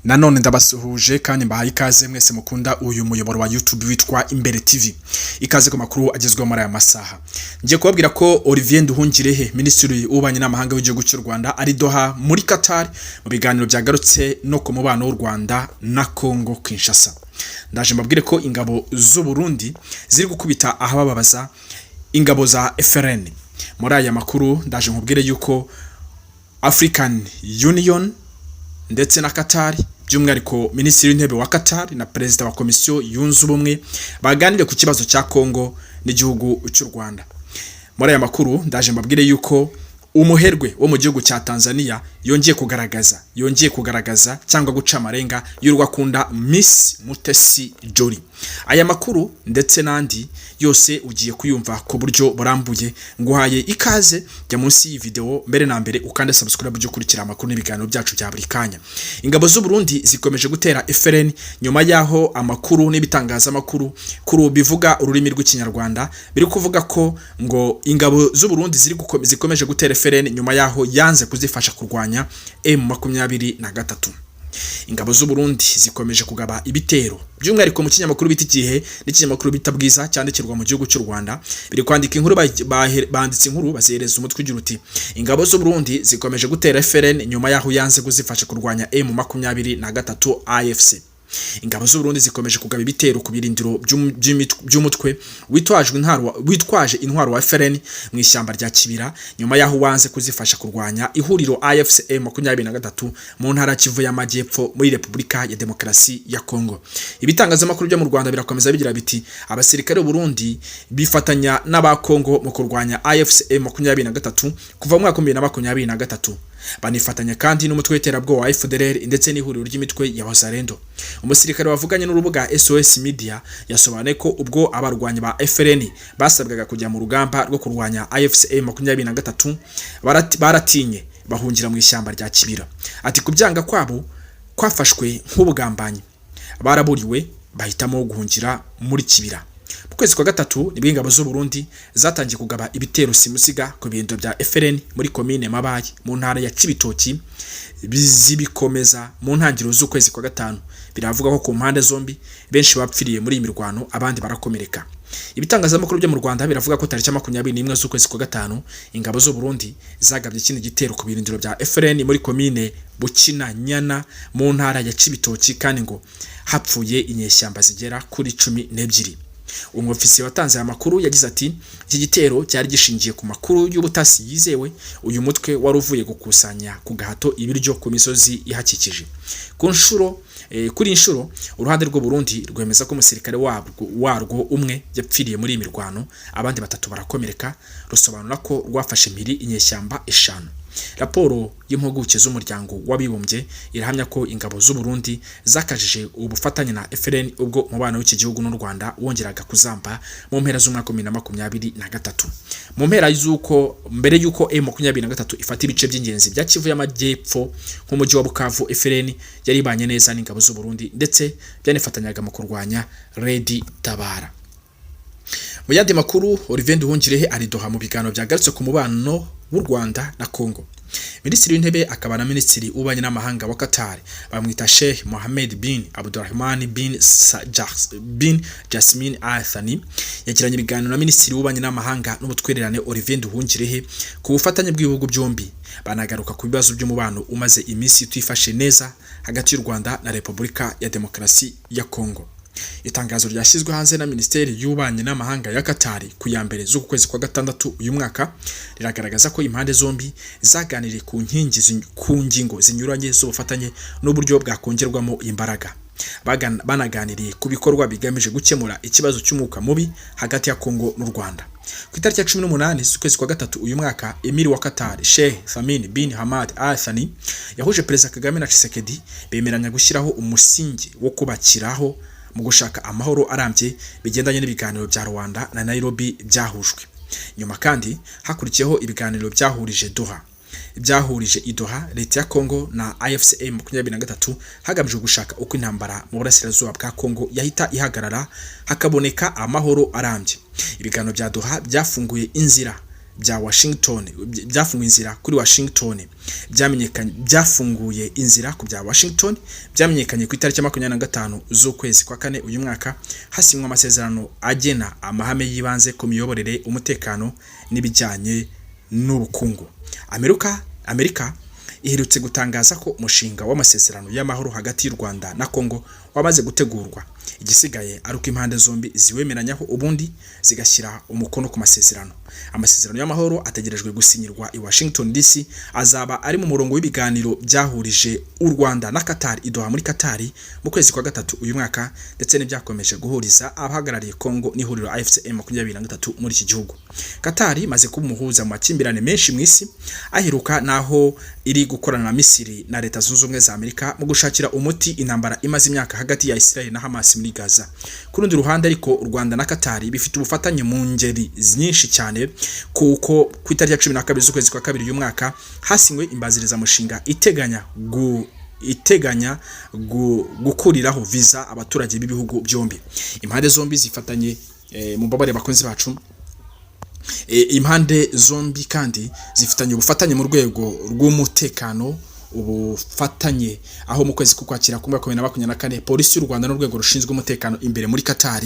Nanone ndabasuhuje kandi mbahaye ikaze mwese mukunda uyu muyoboro wa YouTube witwa Imbere TV. Ikaze ku makuru agezweho muri aya masaha. Ngiye kubabwira ko Olivier Nduhungirehe, Minisitiri w'Ububanyi n'Amahanga w'igihugu cy'u Rwanda, ari Doha muri Qatar mu biganiro byagarutse no ku mubano w'u Rwanda na Congo Kinshasa. Ndaje mbabwire ko ingabo z'u Burundi ziri gukubita ahababaza ingabo za FRN. Muri aya makuru ndaje nkubwire yuko African Union ndetse na Qatar, by'umwihariko Minisitiri w'Intebe wa Qatar na Perezida wa Komisiyo yunze ubumwe baganire ku kibazo cya Congo n'igihugu cy'u Rwanda. Muri aya makuru ndaje mbabwire yuko umuherwe wo mu gihugu cya Tanzania yongeye kugaragaza cyangwa guca amarenga y'urwakunda Miss Mutesi Jolly. Aya makuru ndetse n'andi yose ugiye kuyumva ku buryo burambuye. Nguhaye ikaze, jya munsi iyi video mbere na mbere ukande subscribe byo kurikira amakuru n'ibiganiro byacu bya buri kanya. Ingabo z'u Burundi zikomeje gutera FRN nyuma yaho amakuru n'ibitangazamakuru kuri bivuga ururimi rw'ikinyarwanda biri kuvuga ko ngo ingabo z'u Burundi zikomeje gutera FRN nyuma yaho yanze kuzifasha kurwanya M23. Ingabo z'u Burundi zikomeje kugaba ibitero, by'umwihariko mu kinyamakuru bita Igihe n'ikinyamakuru bita Bwiza cyandikirwa mu gihugu cy'u Rwanda biri kwandika inkuru, banditse inkuru bazihereza umutwe ugira uti ingabo z'u Burundi zikomeje gutera FRN nyuma yaho yanze kuzifasha kurwanya M23 AFC. Ingabo z'u Burundi zikomeje kugaba ibitero ku birindiro by'umutwe witwaje intwaro wa FRN mu ishyamba rya Kibira nyuma yaho wanze kuzifasha kurwanya ihuriro AFC M23 mu ntara Kivu y'Amajyepfo muri Repubulika ya Demokarasi ya Congo. Ibitangazamakuru byo mu Rwanda birakomeza bigira biti abasirikare b'u Burundi bifatanya n'aba Congo mu kurwanya AFC M23 kuva mu mwaka 2023. Banifatanya kandi n'umutwe w'iterabwoba wa FDLR ndetse n'ihuriro ry'imitwe ya Wazalendo. Umusirikare wavuganye n'urubuga SOS Media yasobanuye ko ubwo abarwanyi ba FRN basabwaga kujya mu rugamba rwo kurwanya AFC M23 baratinye bahungira mu ishyamba rya Kibira. Ati kubyanga kwabo kwafashwe nk'ubugambanyi, baraburiwe bahitamo guhungira muri Kibira. Mu kwezi kwa gatatu nibwo ingabo z'u Burundi zatangiye kugaba ibitero simusiga ku birindiro bya FRN muri komine Mabayi mu ntara ya Cibitoki, bizibikomeza mu ntangiriro z'ukwezi kwa gatanu. Biravuga ko ku mpande zombi benshi bapfiriye muri imirwano, abandi barakomereka. Ibitangazamakuru byo mu Rwanda biravuga ko tariki 21 z'ukwezi kwa gatanu ingabo z'u Burundi zagabye ikindi gitero ku birindiro bya FRN muri komine Bukinanyana mu ntara ya Cibitoki, kandi ngo hapfuye inyeshyamba zigera kuri 12. Umwofisi watanze amakuru yagize ati iki gitero cyari gishingiye ku makuru y'ubutasi yizewe uyu mutwe wari uvuye gukusanya ku gahato ibiryo ku misozi ihakikije. Kuri inshuro uruhande rw'u Burundi rwemeza ko umusirikare warwo umwe yapfiriye muri imirwano, abandi 3 barakomereka. Rusobanura ko rwafashe impiri inyeshyamba 5. Raporo y'impuguke z'umuryango w'abibumbye irahamya ko ingabo z'u Burundi zakajije ubufatanye na FRN ubwo umubano w'iki gihugu n'u Rwanda wongeraga kuzamba mu mpera z'umwaka 2023. Mu mpera mbere y'uko M23 ifata ibice by'ingenzi bya Kivu y'Amajyepfo nk'umujyi wa Bukavu, FRN yari ibanye neza n'ingabo z'u Burundi ndetse byanifatanyaga mu kurwanya Red Tabara. Mu yandi makuru, Olivier Nduhungirehe ari Doha mu biganiro byagarutse ku mubano w'u Rwanda na Congo. Minisitiri w'Intebe akaba na Minisitiri w'Ububanyi n'Amahanga wa Qatar bamwita Sheikh Mohammed bin Abdulrahman bin Jasmin Al Thani yagiranye ibiganiro na Minisitiri w'Ububanyi n'Amahanga n'ubutwererane Olivier Nduhungirehe ku bufatanye bw'ibihugu byombi. Banagaruka ku bibazo by'umubano umaze iminsi twifashe neza hagati y'u Rwanda na Repubulika ya Demokarasi ya Congo. Itangazo ryashyizwe hanze na Minisiteri y'Ububanyi n'Amahanga ya Qatar ku ya mbere z'ukwezi kwa gatandatu uyu mwaka riragaragaza ko impande zombi zaganiriye ku ngingo zinyuranye z'ubufatanye n'uburyo bwakongerwamo imbaraga. Banaganiriye ku bikorwa bigamije gukemura ikibazo cy'umwuka mubi hagati ya Congo n'u Rwanda. Ku itariki ya 18 z'ukwezi kwa gatatu uyu mwaka, Emir wa Qatar Sheikh Tamim bin Hamad Al Thani yahuje Perezida Kagame na Tshisekedi bemeranya gushyiraho umusingi wo kubakiraho mu gushaka amahoro arambye bigendanye n'ibiganiro bya Rwanda na Nairobi byahujwe. Nyuma kandi hakurikiyeho ibiganiro byahurije i Doha leta ya Congo na AFC M23 hagamijwe gushaka uko intambara mu burasirazuba bwa Congo yahita ihagarara hakaboneka amahoro arambye. Ibiganiro bya Doha byafunguye inzira bya Washington byafunguye inzira kuri Washington byafunguye inzira ku bya Washington byamenyekanye ku itariki 25 z'ukwezi kwa kane uyu mwaka hasinywa amasezerano agena amahame yibanze ku miyoborere umutekano n'ibijyanye n'ubukungu. Amerika iherutse gutangaza ko umushinga w'amasezerano y'amahoro hagati y'u Rwanda na Kongo wamaze gutegurwa. Igisigaye ari uko impande zombi ziwemeranyaho ubundi zigashyira umukono ku masezerano. Amasezerano y'amahoro ategerejwe gusinyirwa i Washington DC, azaba ari mu murongo w'ibiganiro byahurije u Rwanda na Qatar i Doha muri Qatar mu kwezi kwa gatatu uyu mwaka, ndetse n'ibyakomeje guhuriza abahagarariye Kongo n'ihuriro AFCM 23 muri iki gihugu. Qatar maze kuba umuhuza mu makimbirane menshi mu isi, aheruka naho iri gukorana na Misiri na Leta Zunze Ubumwe za Amerika mu gushakira umuti intambara imaze imyaka hagati ya Israel na Hamas muri Gaza. Ku rundi ruhande ariko u Rwanda na Qatar bifite ubufatanye mu ngeri nyinshi cyane, kuko ku itariki 12 z'ukwezi kwa kabiri uyu mwaka hasinywe imbaziriza mushinga iteganya gukuriraho visa abaturage b'ibihugu byombi. Impande zombi zifatanye mu babare bakunzi bacu. Impande zombi kandi zifitanye ubufatanye mu rwego rw'umutekano, ubufatanye aho mu kwezi kukwakira ku 2024 polisi y'u Rwanda n'urwego rushinzwe umutekano imbere muri Qatar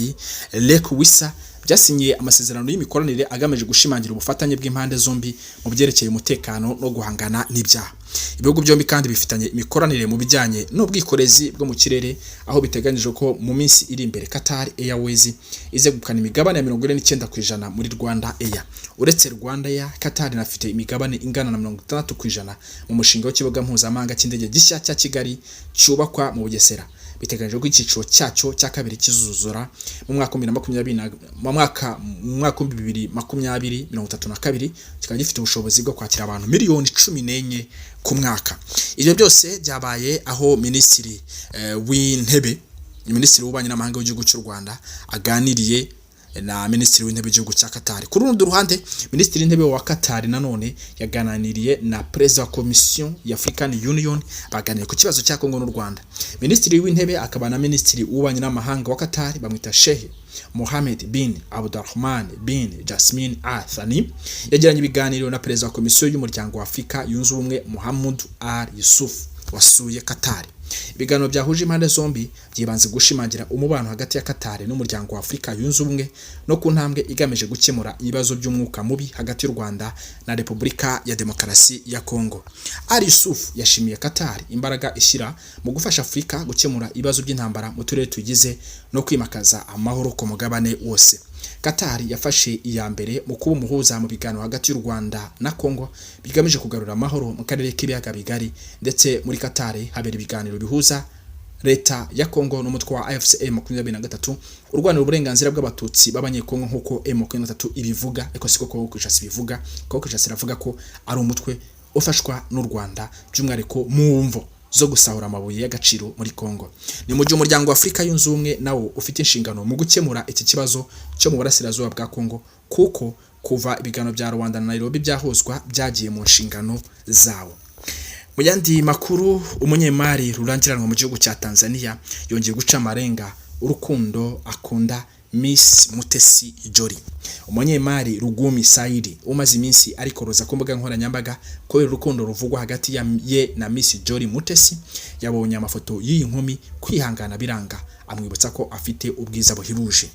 Lek Wisa byasinyiye amasezerano y'imikoranire agamije gushimangira ubufatanye bw'impande zombi mu byerekeye umutekano no guhangana n'ibyaha. Ibihugu byombi kandi bifitanye imikoranire mu bijyanye n'ubwikorezi bwo mu kirere, aho biteganyije ko mu minsi iri imbere Qatar Airways ize gukana imigabane ya 49% muri Rwanda Air. Uretse Rwanda Air, Qatar inafite imigabane ingana na 60% mu mushinga w'ikibuga mpuzamahanga cy'indege gishya cya Kigali cyubakwa mu Bugesera. Biteganyije ko icyiciro cyacyo cya kabiri kizuzura mu mwaka 2022 kikaba gifite ubushobozi bwo kwakira abantu miliyoni 14 ku mwaka. Ibyo byose byabaye aho Minisitiri w'Ububanyi n'Amahanga w'igihugu cy'u Rwanda aganiriye na Minisitiri w'Intebe w'igihugu cya Qatar. Ku rundi ruhande, Minisitiri w'Intebe wa Qatar nanone yagananiye na Perezida wa Commission ya African Union, baganiriye ku kibazo cya Kongo n'u Rwanda. Minisitiri w'Intebe akaba na Minisitiri w'Ububanyi n'Amahanga wa Qatar bamwita Sheikh Mohammed bin Abdulrahman bin Jasmine Al Thani yagiranye ibiganiro na Perezida wa Komisiyo y'Umuryango wa Afrika Yunze Ubumwe Mohamed Al Yusuf wasuye Qatar. Ibiganiro byahuje impande zombi byibanze gushimangira umubano hagati ya Qatar n'Umuryango wa Afrika Yunze Ubumwe no ku ntambwe igamije gukemura ibibazo by'umwuka mubi hagati y'u Rwanda na Repubulika ya Demokarasi ya Kongo. Al Yusuf yashimiye Qatar imbaraga ishyira mu gufasha Afrika gukemura ibibazo by'intambara mu turere tugize no kwimakaza amahoro ku mugabane wose. Qatar yafashe iya mbere mu kuba umuhuza mu biganiro hagati y'u Rwanda na Kongo bigamije kugarura amahoro mu karere k'ibiyaga bigari, ndetse muri Qatar habera ibiganiro bihuza leta ya Kongo n'umutwe wa AFCM 23 urwanira uburenganzira bw'abatutsi b'abanyekongo nk'uko M23 ibivuga, ariko siko ko Kinshasa bivuga. Ko Kinshasa iravuga ko ari umutwe ufashwa n'u Rwanda by'umwihariko mu mvo zo gusahura amabuye y'agaciro muri Kongo. Ni mu gihe Umuryango wa Afrika Yunze Ubumwe nawo ufite inshingano mu gukemura iki kibazo cyo mu burasirazuba bwa Kongo, kuko kuva ibiganiro bya Rwanda na Nairobi byahozwa byagiye mu nshingano zawo. Mu yandi makuru, umunyemari rurangiranwa mu gihugu cya Tanzania yongeye guca amarenga urukundo akunda Miss Mutesi Jolly. Umunyemari Rugumi Saidi umaze iminsi arikoroza ku mbuga nkoranyambaga kubera urukundo ruvugwa hagati ye na Miss Jolly Mutesi, yabonye amafoto y'iyi nkumi kwihangana biranga, amwibutsa ko afite ubwiza buhebuje.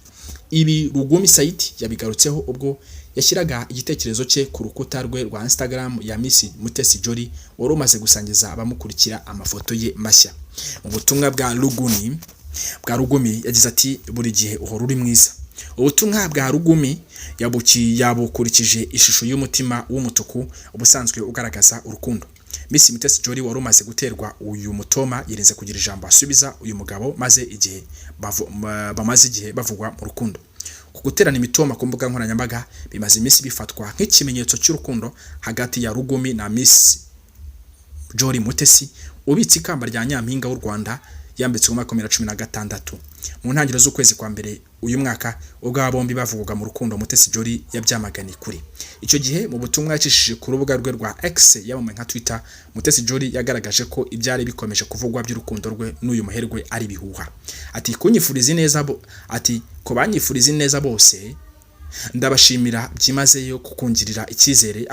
Ibi Rugumi Saidi yabigarutseho ubwo yashyiraga igitekerezo cye ku rukuta rwe rwa Instagram ya Miss Mutesi Jolly wari umaze gusangiza abamukurikira amafoto ye mashya. Mu butumwa bwa Rugumi yagize ati buri gihe uhora uri mwiza. Ubutumwa bwa Rugumi yabukurikije ishusho y'umutima w'umutuku ubusanzwe ugaragaza urukundo. Miss Mutesi Jolly wari umaze guterwa uyu mutoma yirinze kugira ijambo asubiza uyu mugabo maze igihe bavugwa mu rukundo. Guterana imitoma ku mbuga nkoranyambaga bimaze iminsi bifatwa nk'ikimenyetso cy'urukundo hagati ya Rugumi na Miss Jolly Mutesi ubitse ikamba rya Nyampinga w'u Rwanda yambitswe mu 2016. Mu ntangiriro z'ukwezi kwa mbere uyu mwaka ubwo abombi bavugwaga mu rukundo, Mutesi Jolly yabyamaganye kuri icyo gihe. Mu butumwa yacishije ku rubuga rwe rwa X yabamenye nka Twitter, Mutesi Jolly yagaragaje ko ibyari bikomeje kuvugwa by'urukundo rwe n'uyu muherwe ari bihuha. Ati kunyifuriza neza ko banyifuriza neza bose ndabashimira byimazeyo kukungirira icyizere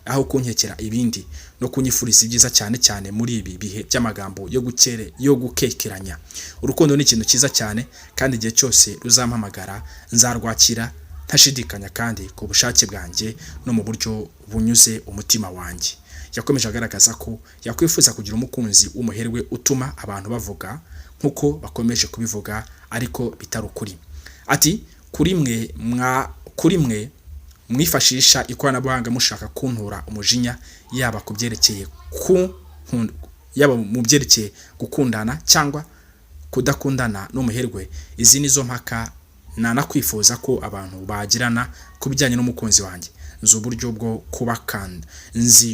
aho kunkekera ibindi no kunyifuriza ibyiza cyane cyane muri ibi bihe by'amagambo yo gukekeranya. Urukundo ni ikintu cyiza cyane kandi igihe cyose ruzampamagara nzarwakira ntashidikanya kandi ku bushake bwanjye no mu buryo bunyuze umutima wanjye. Yakomeje agaragaza ko yakwifuza kugira umukunzi w'umuherwe utuma abantu bavuga nkuko bakomeje kubivuga ariko bitari ukuri. Ati kuri mwe mwifashisha ikoranabuhanga mushaka kuntura umujinya yaba mu byerekeye gukundana cyangwa kudakundana n'umuherwe. Izi nizo mpaka nakwifuza ko abantu bagirana ku bijyanye n'umukunzi wanjye. Nzi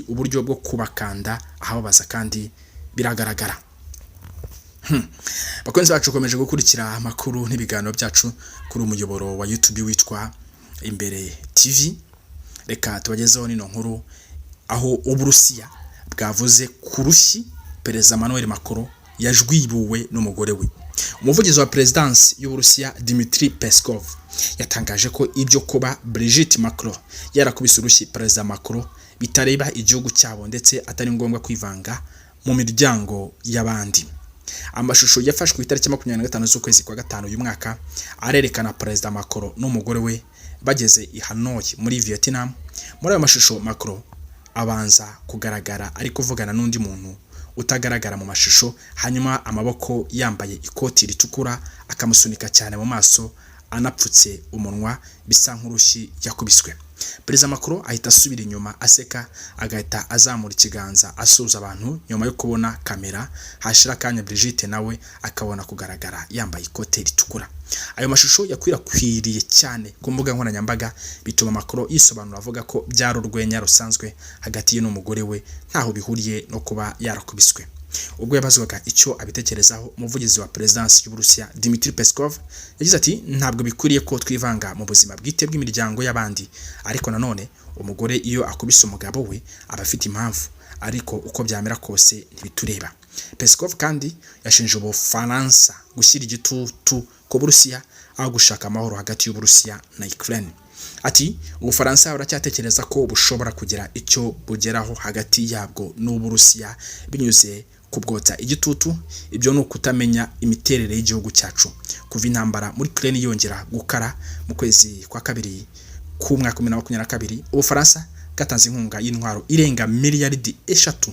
uburyo bwo kubakanda ahababaza kandi biragaragara. Bakunzi bacu komeje gukurikira amakuru n'ibiganiro byacu kuri umuyoboro wa YouTube witwa Imbere TV. Reka tubagezeho nino nkuru aho Uburusiya bwavuze kurushyi Perezida Emmanuel Macron yajwibuwe n'umugore we. Umuvugizi wa Presidence y'Uburusiya Dmitry Peskov yatangaje ko ibyo kuba Brigitte Macron yarakubise urushyi Perezida Macron bitareba igihugu cyabo ndetse atari ngombwa kwivanga mu miryango y'abandi. Amashusho yafashwe ku itariki 25 z'ukwezi kwa gatanu uyu mwaka arerekana Perezida Macron n'umugore we bageze i Hanoi muri Vietnam. Muri ayo mashusho Macron abanza kugaragara ari kuvugana n'undi muntu utagaragara mu mashusho, hanyuma amaboko yambaye ikoti ritukura akamusunika cyane mu maso anapfutse umunwa bisa nk'urushyi yakubiswe. Perezida Macron ahita asubira inyuma aseka agahita azamura ikiganza asuza abantu nyuma yo kubona kamera. Hashira kanya Brigitte nawe akabona kugaragara yambaye ikote ritukura. Ayo mashusho yakwirakwiriye cyane ku mbuga nkoranyambaga bituma Macron yisobanura avuga ko byari urwenya rusanzwe hagati ye n'umugore we ntaho bihuriye no kuba yarakubiswe. Ubwo yabazwaga icyo abitekerezaho, umuvugizi wa Presidence y'Uburusiya Dmitry Peskov yagize ati ntabwo bikwiriye ko twivanga mu buzima bwite bw'imiryango y'abandi, ariko nanone umugore iyo akubise umugabo we aba afite impamvu, ariko uko byamera kose ntibitureba. Peskov kandi yashinje Ubufaransa gushyira igitutu ku Burusiya aho gushaka amahoro hagati y'Uburusiya na Ukraine. Ati Ubufaransa buracyatekereza ko bushobora kugira icyo bugeraho hagati yabwo n'Uburusiya binyuze kubwotsa igitutu. Ibyo no kutamenya imiterere y'igihugu cyacu. Kuva intambara muri Ukraine yongera gukara mu kwezi kwa kabiri ku mwaka 2022, Ubufaransa gatanze inkunga y'intwaro irenga miliyaridi 3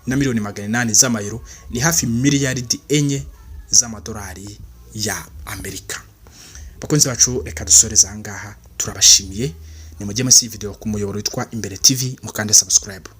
na miliyoni 800 z'amayero, ni hafi miliyaridi 4 z'amadolari ya Amerika. Bakunzi bacu reka dusoreza ahangaha, turabashimiye. Ni mujye munsi video ku muyoboro witwa Imbere TV mukande subscribe.